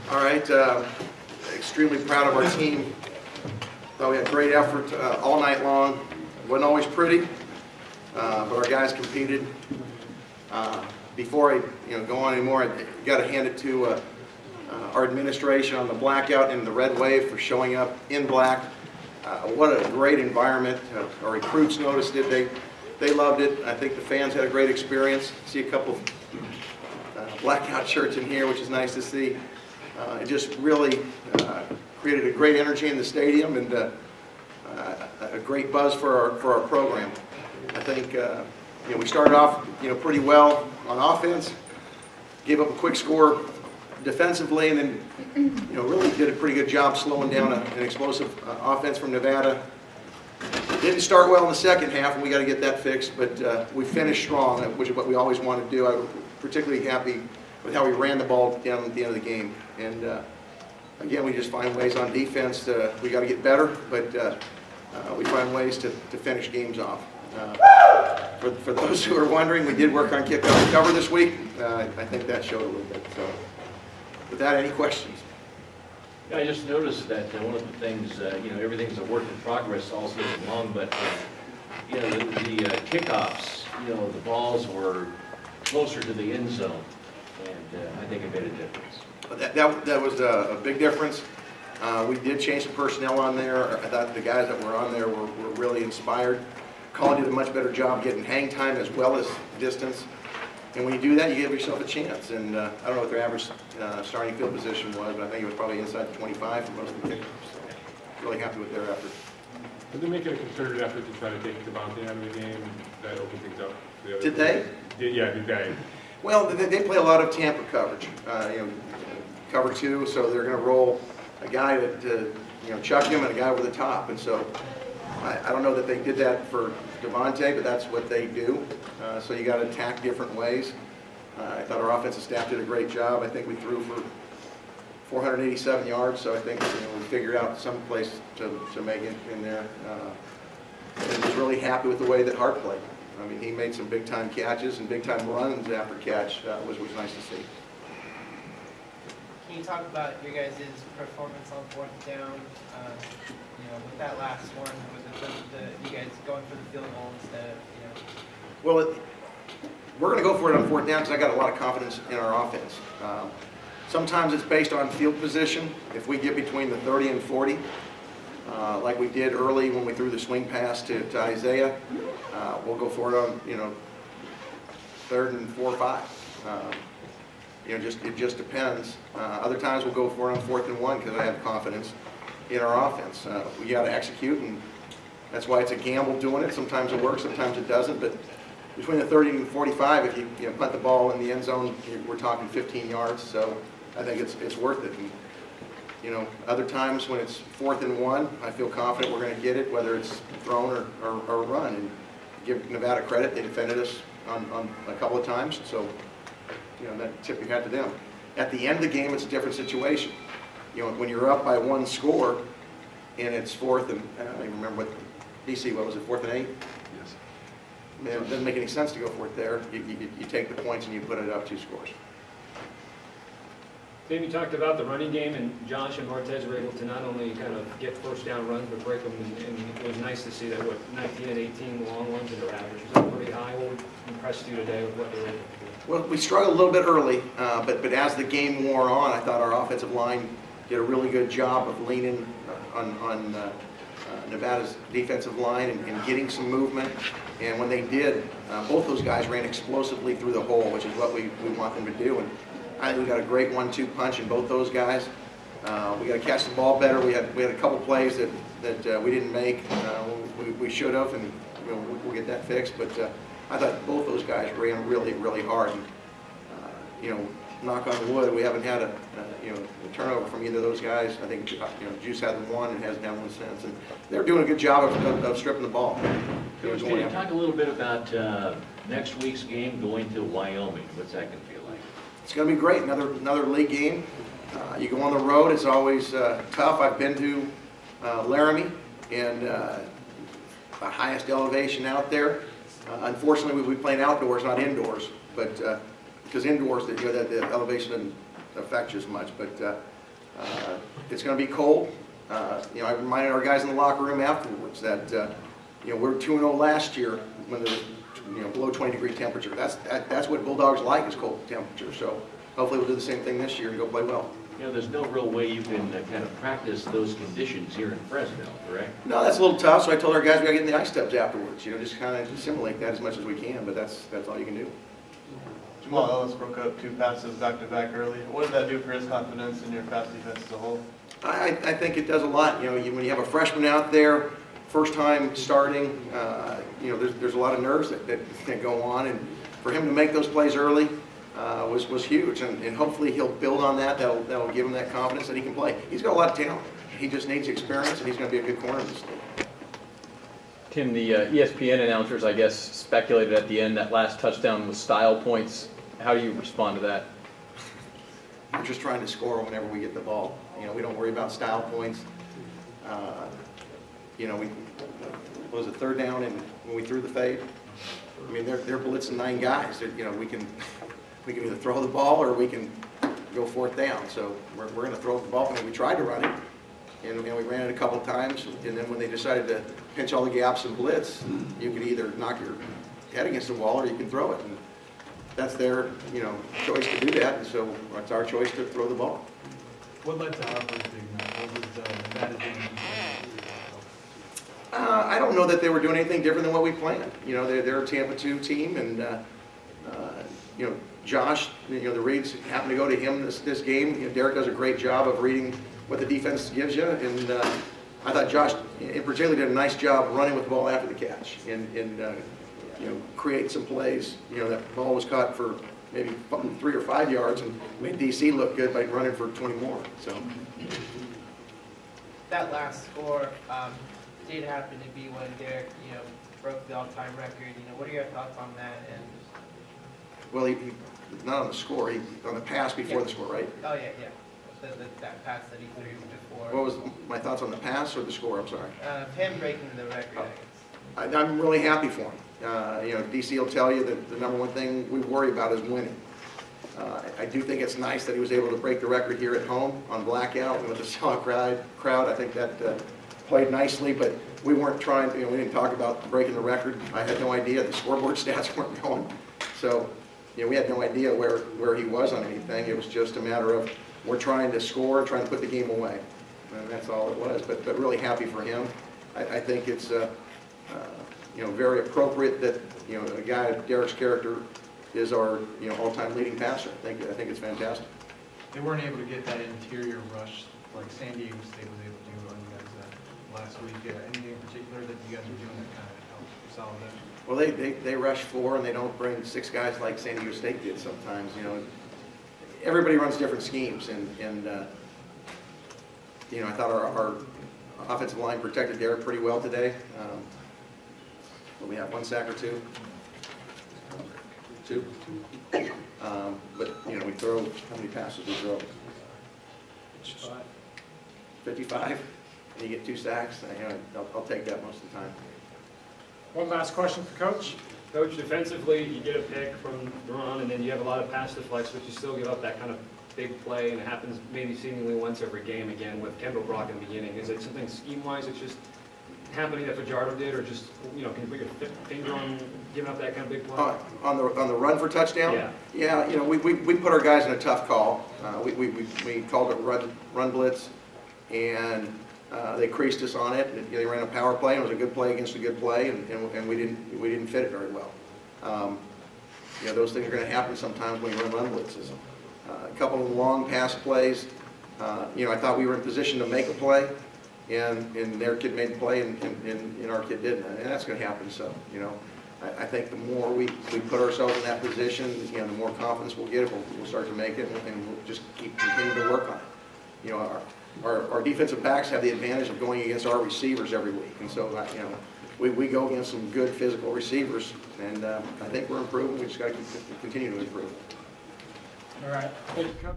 All right, extremely proud of our team. Thought we had great effort all night long. It wasn't always pretty, but our guys competed. Before I go on anymore, I got to hand it to our administration on the blackout and the red wave for showing up in black. What a great environment. Our recruits noticed it. They loved it. I think the fans had a great experience. See a couple of blackout shirts in here, which is nice to see. It just really created a great energy in the stadium and a great buzz for our program. I think we started off pretty well on offense, gave up a quick score defensively, and then really did a pretty good job slowing down an explosive offense from Nevada. Didn't start well in the second half, and we got to get that fixed, but we finished strong, which is what we always want to do. I was particularly happy with how we ran the ball down at the end of the game. And again, we just find ways on defense. We got to get better, but we find ways to finish games off. For those who are wondering, we did work on kickoff and cover this week. I think that showed a little bit. So, with that, any questions? Yeah, I just noticed that one of the things, everything's a work in progress all season long, but the kickoffs, the balls were closer to the end zone, and I think it made a difference. That was a big difference. We did change the personnel on there. I thought the guys that were on there were really inspired. Colin did a much better job getting hang time as well as distance. And when you do that, you give yourself a chance. And I don't know what their average starting field position was, but I think it was probably inside the 25 for most of the kickoffs. So really happy with their effort. Did they make it a concerted effort to try to take Devontae out of the game and that opened things up? Did they? Did they? Well, they play a lot of Tampa coverage, cover two, so they're going to roll a guy that chuck him and a guy over the top, and so I don't know that they did that for Devontae, but that's what they do. So you got to attack different ways. I thought our offensive staff did a great job. I think we threw for 487 yards, so I think we figured out some place to make it in there. And was really happy with the way that Hart played. I mean, he made some big-time catches and big-time runs after catch, which was nice to see. Can you talk about your guys' performance on fourth down? With that last one, was it you guys going for the field goal instead of, Well, we're going to go for it on fourth down because I got a lot of confidence in our offense. Sometimes it's based on field position. If we get between the 30 and 40, like we did early when we threw the swing pass to Isaiah, we'll go for it on, third and 4 or 5. It just depends. Other times we'll go for it on 4th and 1 because I have confidence in our offense. We got to execute, and that's why it's a gamble doing it. Sometimes it works, sometimes it doesn't. But between the 30 and 45, if you punt the ball in the end zone, we're talking 15 yards. So I think it's worth it. And, other times when it's 4th and 1, I feel confident we're going to get it, whether it's thrown or run. And give Nevada credit; they defended us on a couple of times. So that tip your hat to them. At the end of the game, it's a different situation. When you're up by 1 score and it's 4th and I don't even remember what was it, 4th and 8? Yes. Man, it doesn't make any sense to go for it there. You take the points and you put it up 2 scores. Dave, you talked about the running game, and Josh and Martez were able to not only kind of get first down runs, but break them, and it was nice to see that, 19 and 18 long ones in their average. Was that pretty high? What impressed you today with what they were able to do? Well, we struggled a little bit early, but as the game wore on, I thought our offensive line did a really good job of leaning on Nevada's defensive line and getting some movement. And when they did, both those guys ran explosively through the hole, which is what we want them to do. And I think we got a great 1-2 punch in both those guys. We got to catch the ball better. We had a couple plays that we didn't make. We should have, and we'll get that fixed. But I thought both those guys ran really, really hard. And, knock on wood, we haven't had a turnover from either of those guys. I think Juice had one and hasn't had one since. And they're doing a good job of stripping the ball. Coach, can you talk a little bit about next week's game going to Wyoming? What's that going to feel like? It's going to be great. Another league game. You go on the road. It's always tough. I've been to Laramie, and the highest elevation out there. Unfortunately, we play outdoors, not indoors. But because indoors, the elevation doesn't affect you as much. But It's going to be cold. You know, I reminded our guys in the locker room afterwards that, you know, we were 2-0 last year when there was, you know, below 20-degree temperature. That's what Bulldogs like, is cold temperature. So hopefully we'll do the same thing this year and go play well. You know, there's no real way you can kind of practice those conditions here in Fresno, correct? No, that's a little tough, so I told our guys we got to get in the ice tubs afterwards. You know, just kind of simulate that as much as we can, but that's all you can do. Jamal Ellis broke up 2 passes back-to-back early. What did that do for his confidence in your pass defense as a whole? I think it does a lot. You know, when you have a freshman out there, first time starting, you know, there's a lot of nerves that go on, and for him to make those plays early was huge, and hopefully he'll build on that. That'll give him that confidence that he can play. He's got a lot of talent. He just needs experience, and he's going to be a good corner in this league. Tim, the ESPN announcers, I guess, speculated at the end that last touchdown was style points. How do you respond to that? We're just trying to score whenever we get the ball. You know, we don't worry about style points. You know, what was it, 3rd down, and when we threw the fade? I mean, they're blitzing 9 guys. You know, we can either throw the ball or we can go 4th down. So we're going to throw the ball. I mean, we tried to run it, and we ran it a couple of times. And then when they decided to pinch all the gaps and blitz, you could either knock your head against the wall or you can throw it. And that's their, you know, choice to do that. And so it's our choice to throw the ball. What led to Harper's big night? What was that advantage? I don't know that they were doing anything different than what we planned. You know, they're a Tampa 2 team, and you know, Josh, you know, the reads happened to go to him this game. You know, Derek does a great job of reading what the defense gives you, and I thought Josh, in particular, did a nice job running with the ball after the catch, and you know, create some plays. You know, that ball was caught for maybe 3 or 5 yards, and made DC look good by running for 20 more. So That last score did happen to be when Derek, you know, broke the all-time record. You know, what are your thoughts on that? And well, he not on the score, he on the pass before the score, right? oh yeah, that pass that he threw before. What was my thoughts on the pass or the score? I'm sorry. Him breaking the record, I guess. I'm really happy for him. You know, DC will tell you that the number one thing we worry about is winning. I do think it's nice that he was able to break the record here at home on blackout with a sellout crowd. I think that played nicely, but we weren't trying, you know, we didn't talk about breaking the record. I had no idea. The scoreboard stats weren't going. So, you know, we had no idea where he was on anything. It was just a matter of we're trying to score, trying to put the game away. And that's all it was, but really happy for him. I think it's, you know, very appropriate that, you know, a guy of Derek's character is our, you know, all-time leading passer. I think it's fantastic. They weren't able to get that interior rush like San Diego State was able to do on you guys last week. Anything in particular that you guys were doing that kind of helped solve that? Well, they rush 4 and they don't bring 6 guys like San Diego State did sometimes. You know, everybody runs different schemes, and you know, I thought our offensive line protected Derek pretty well today. We have 1 sack or 2. 2. But you know, we throw, how many passes we throw? 55. And you get 2 sacks. You know, I'll take that most of the time. One last question for Coach. Coach, defensively, you get a pick from the run, and then you have a lot of pass deflects, but you still give up that kind of big play, and it happens maybe seemingly once every game again with Kendall Brock in the beginning. Is it something scheme-wise that's just happening that Fajardo did, or just, you know, can you put your finger on giving up that kind of big play? On the run for touchdown? Yeah. Yeah, you know, we put our guys in a tough call. We called it run blitz, and they creased us on it. And, they ran a power play, and it was a good play against a good play, and we didn't fit it very well. You know, those things are going to happen sometimes when you run blitzes. A couple of long pass plays. You know, I thought we were in position to make a play, and their kid made the play, and our kid didn't. And that's going to happen. So, you know, I think the more we put ourselves in that position, you know, the more confidence we'll get. We'll start to make it, and we'll just continue to work on it. You know, our defensive backs have the advantage of going against our receivers every week, and so you know, we go against some good physical receivers, and I think we're improving. We just got to continue to improve. All right. Thank you, Coach.